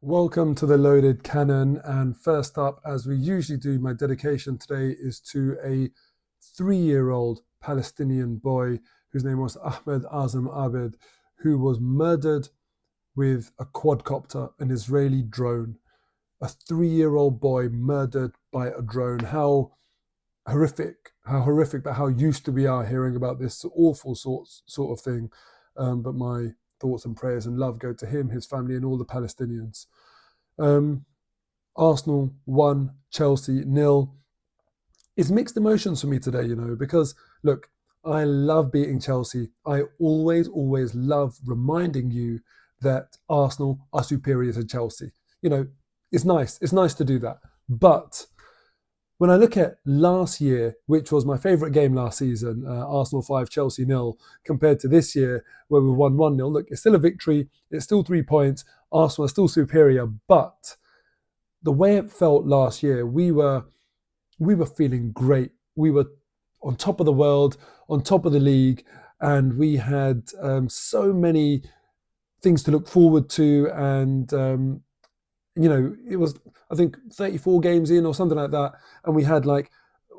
Welcome to the Loaded Cannon. And first up, as we usually do, my dedication today is to a 3-year-old Palestinian boy whose name was Ahmed Azam Abed, who was murdered with a quadcopter, an Israeli drone. A 3-year-old boy murdered by a drone. How horrific, but how used to we are hearing about this awful sort of thing. But my thoughts and prayers and love go to him, his family, and all the Palestinians. Arsenal 1, Chelsea 0. It's mixed emotions for me today, because look, I love beating Chelsea. I always love reminding you that Arsenal are superior to Chelsea. It's nice. It's nice to do that. But when I look at last year, which was my favourite game last season, Arsenal 5, Chelsea 0, compared to this year where we won 1-0, look, it's still a victory. It's still 3 points. Arsenal are still superior. But the way it felt last year, we were feeling great. We were on top of the world, on top of the league, and we had so many things to look forward to. And it was, I think, 34 games in or something like that. And we had like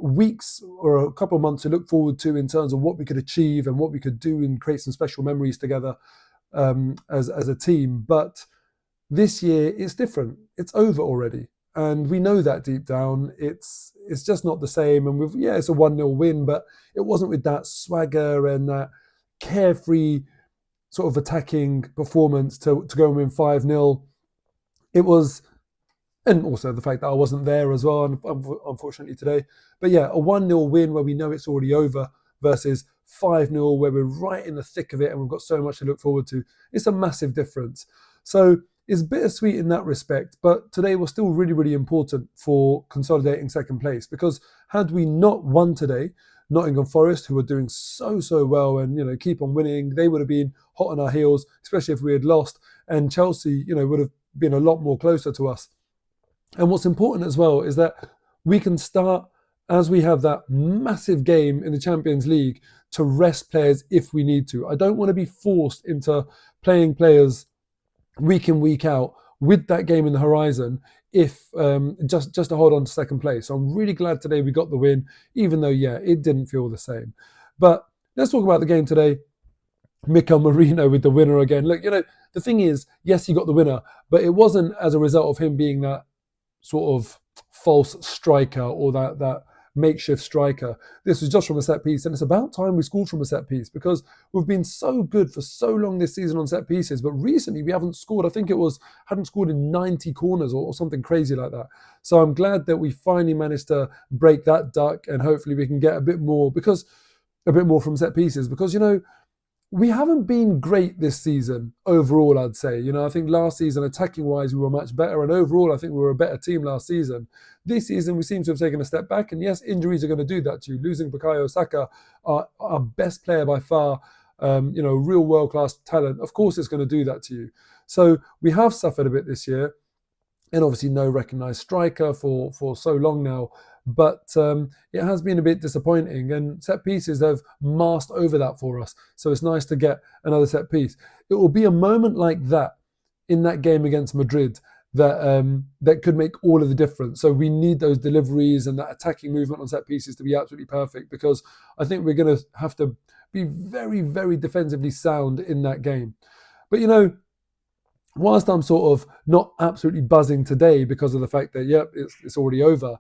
weeks or a couple of months to look forward to in terms of what we could achieve and what we could do and create some special memories together as a team. But this year, it's different. It's over already. And we know that deep down. It's just not the same. And it's a 1-0 win, but it wasn't with that swagger and that carefree sort of attacking performance to go and win 5-0. It was, and also the fact that I wasn't there as well, unfortunately today. But yeah, a 1-0 win where we know it's already over versus 5-0 where we're right in the thick of it and we've got so much to look forward to. It's a massive difference. So it's bittersweet in that respect, but today was still really, really important for consolidating second place, because had we not won today, Nottingham Forest, who were doing so well and keep on winning, they would have been hot on our heels, especially if we had lost, and Chelsea would have been a lot more closer to us. And what's important as well is that we can start, as we have that massive game in the Champions League, to rest players if we need to. I don't want to be forced into playing players week in, week out with that game in the horizon if just to hold on to second place. So I'm really glad today we got the win, even though, it didn't feel the same. But let's talk about the game today. Mikel Merino with the winner again. Look, the thing is, yes, he got the winner, but it wasn't as a result of him being that sort of false striker or that makeshift striker. This was just from a set piece, and it's about time we scored from a set piece, because we've been so good for so long this season on set pieces, but recently we haven't scored. I think hadn't scored in 90 corners or something crazy like that. So I'm glad that we finally managed to break that duck, and hopefully we can get a bit more from set pieces, because we haven't been great this season overall, I'd say. I think last season, attacking-wise, we were much better. And overall, I think we were a better team last season. This season, we seem to have taken a step back. And yes, injuries are going to do that to you. Losing Bukayo Saka, our best player by far, real world-class talent, of course it's going to do that to you. So we have suffered a bit this year. And obviously no recognised striker for so long now. But it has been a bit disappointing, and set pieces have masked over that for us. So it's nice to get another set piece. It will be a moment like that in that game against Madrid that could make all of the difference. So we need those deliveries and that attacking movement on set pieces to be absolutely perfect, because I think we're going to have to be very, very defensively sound in that game. But whilst I'm sort of not absolutely buzzing today because of the fact that, it's already over,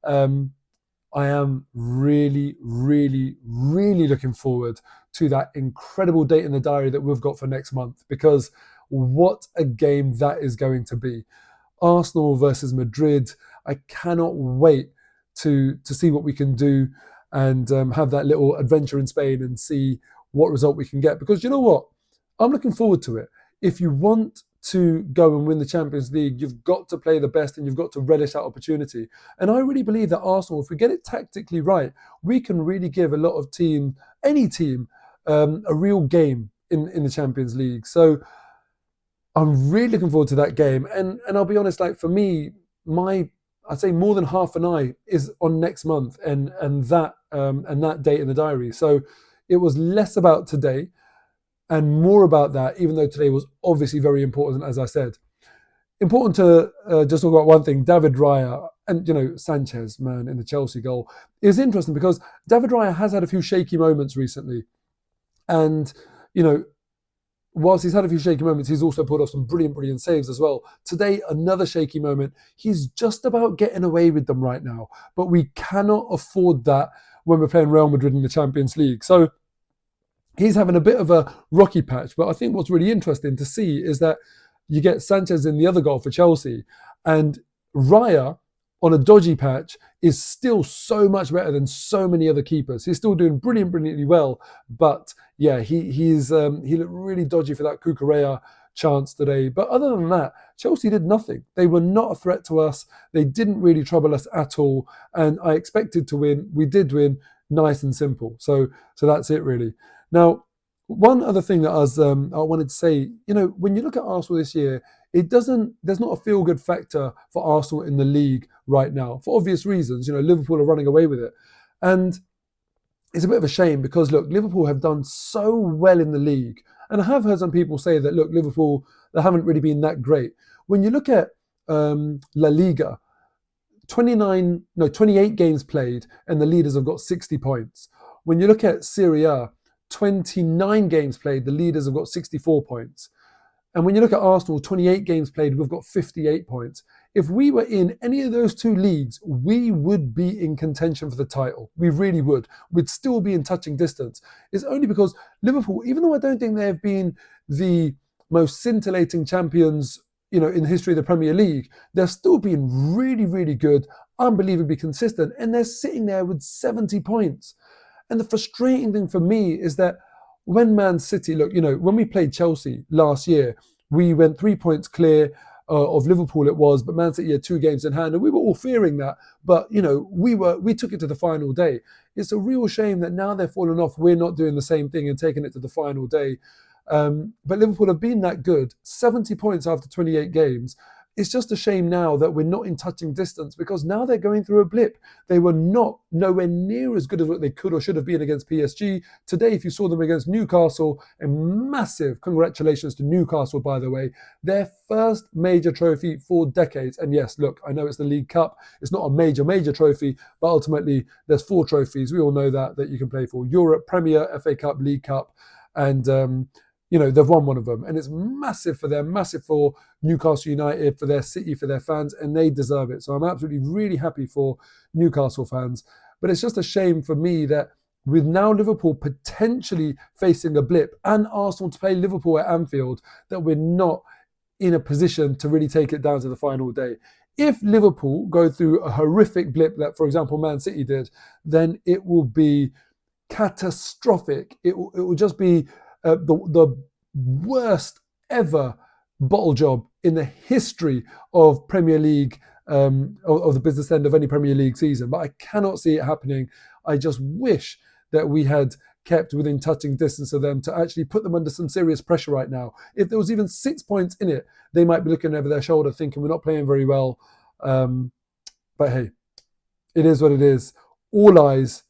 I am really, really, really looking forward to that incredible date in the diary that we've got for next month, because what a game that is going to be. Arsenal versus Madrid. I cannot wait to see what we can do and have that little adventure in Spain and see what result we can get. Because you know what? I'm looking forward to it. If you want to go and win the Champions League, you've got to play the best and you've got to relish that opportunity. And I really believe that Arsenal, if we get it tactically right, we can really give a lot of any team, a real game in the Champions League. So I'm really looking forward to that game. And I'll be honest, like for me, I'd say more than half an eye is on next month and that date in the diary. So it was less about today and more about that, even though today was obviously very important, as I said. important to just talk about one thing. David Raya and, Sanchez, man, in the Chelsea goal is interesting because David Raya has had a few shaky moments recently. And, you know, whilst he's had a few shaky moments, he's also put off some brilliant saves as well. Today, another shaky moment. He's just about getting away with them right now, but we cannot afford that when we're playing Real Madrid in the Champions League. So he's having a bit of a rocky patch. But I think what's really interesting to see is that you get Sanchez in the other goal for Chelsea, and Raya on a dodgy patch is still so much better than so many other keepers. He's still doing brilliantly well, but yeah, he looked really dodgy for that Cucurella chance today. But other than that, Chelsea did nothing. They were not a threat to us. They didn't really trouble us at all, and I expected to win. We did win, nice and simple. So that's it really. Now, one other thing that I wanted to say, when you look at Arsenal this year, there's not a feel-good factor for Arsenal in the league right now, for obvious reasons. Liverpool are running away with it. And it's a bit of a shame because, look, Liverpool have done so well in the league. And I have heard some people say that, look, Liverpool, they haven't really been that great. When you look at La Liga, 28 games played, and the leaders have got 60 points. When you look at Serie A, 29 games played, the leaders have got 64 points. And when you look at Arsenal, 28 games played, we've got 58 points. If we were in any of those two leagues, we would be in contention for the title. We really would. We'd still be in touching distance. It's only because Liverpool, even though I don't think they've been the most scintillating champions, in the history of the Premier League, they've still been really good, unbelievably consistent, and they're sitting there with 70 points. And the frustrating thing for me is that when Man City, look, when we played Chelsea last year, we went 3 points clear of Liverpool it was, but Man City had 2 games in hand, and we were all fearing that. But, we took it to the final day. It's a real shame that now they're falling off, we're not doing the same thing and taking it to the final day. But Liverpool have been that good, 70 points after 28 games. It's just a shame now that we're not in touching distance because now they're going through a blip. They were nowhere near as good as what they could or should have been against PSG. Today, if you saw them against Newcastle, and massive congratulations to Newcastle, by the way, their first major trophy for decades. And yes, look, I know it's the League Cup. It's not a major trophy, but ultimately there's 4 trophies. We all know that you can play for: Europe, Premier, FA Cup, League Cup, and they've won one of them, and it's massive for them, massive for Newcastle United, for their city, for their fans, and they deserve it. So I'm absolutely really happy for Newcastle fans. But it's just a shame for me that with now Liverpool potentially facing a blip and Arsenal to play Liverpool at Anfield, that we're not in a position to really take it down to the final day. If Liverpool go through a horrific blip that, for example, Man City did, then it will be catastrophic. It will just be the worst ever bottle job in the history of Premier League, of the business end of any Premier League season. But I cannot see it happening. I just wish that we had kept within touching distance of them to actually put them under some serious pressure right now. If there was even 6 points in it, they might be looking over their shoulder thinking we're not playing very well. But hey, it is what it is. All eyes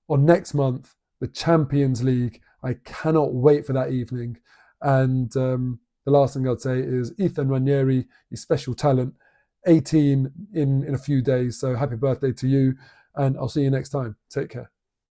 on next month, the Champions League. I cannot wait for that evening. And the last thing I'd say is Ethan Ranieri, he's special talent, 18 in a few days. So happy birthday to you. And I'll see you next time. Take care.